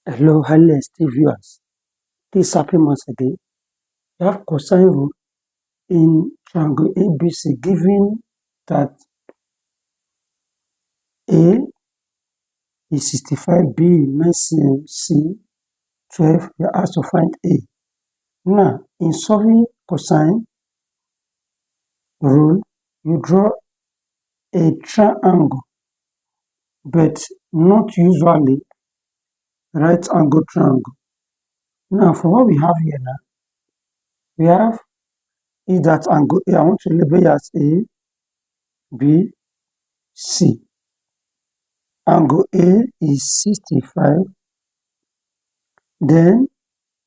Hello, highly esteemed viewers. This is HappyMaths again. We have cosine rule in triangle ABC, given that A is 65, B 9, C 12. We are asked to find A. Now, in solving cosine rule, you draw a triangle, but not usually right angle triangle. Now, for what we have here now, we have is that angle A. I want to label it as A, B, C. Angle A is 65, then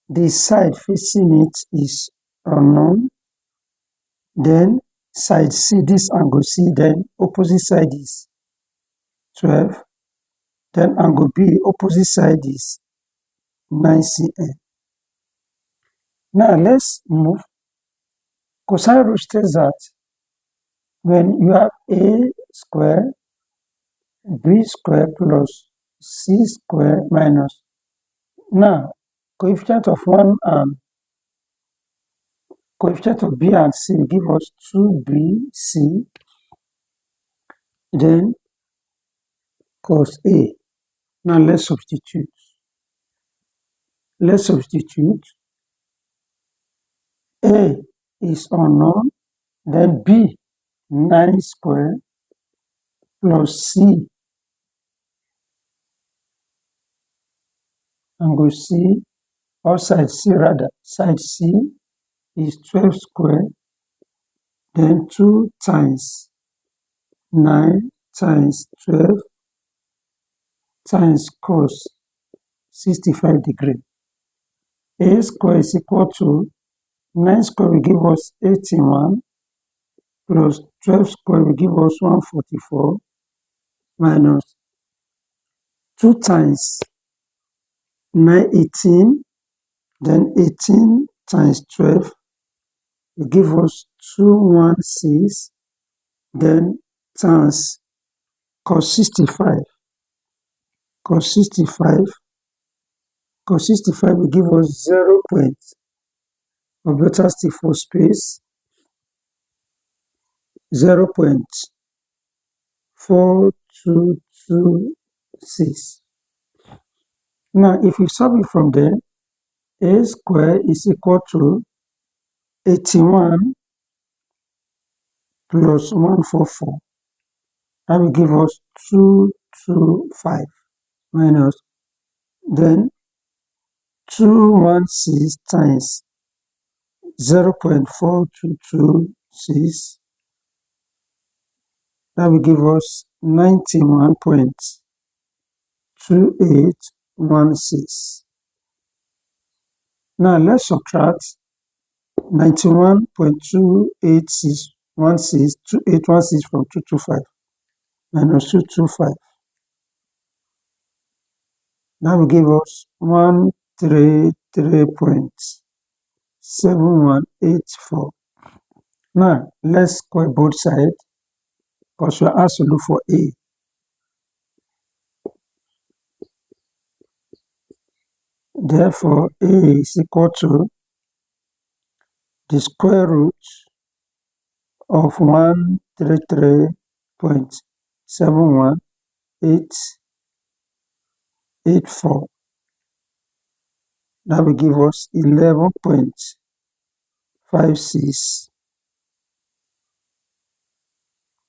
the side facing it is unknown, then side C, this angle C, then opposite side is 12, then angle B, opposite side is 9 cm. Now let's move. Cosine rule states that when you have A square, B square plus C square minus, now coefficient of coefficient of B and C will give us 2BC, then cos A. Now let's substitute. A is unknown, then B 9 square plus C, angle C, or side C rather, side C is 12 square, then 2 times 9 times 12 times cos 65 degree. A square is equal to 9 square will give us 81 plus 12 square will give us 144 minus 2 times 9, 18, then 18 times 12 will give us 216, then times cos 65. Cos 65 will give us 0. Or better still for space, 0.4226. Now, if we solve it from there, A square is equal to 81 plus 144. That will give us 225 minus, then 216 times 0.4226. That will give us 91.2816. Now let's subtract 91.2816 from 225 minus 225. That will give us 133.7184. Now let's square both sides because we are asked to look for A. Therefore, A is equal to the square root of 133.71884. That will give us 11.56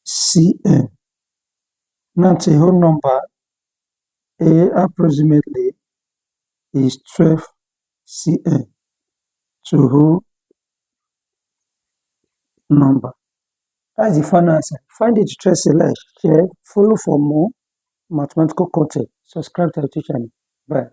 cm. Now to a whole number, A approximately is 12 cm to whole number. That's the final answer. Find it interesting, like, share, follow for more mathematical content. Subscribe to our channel. Bye.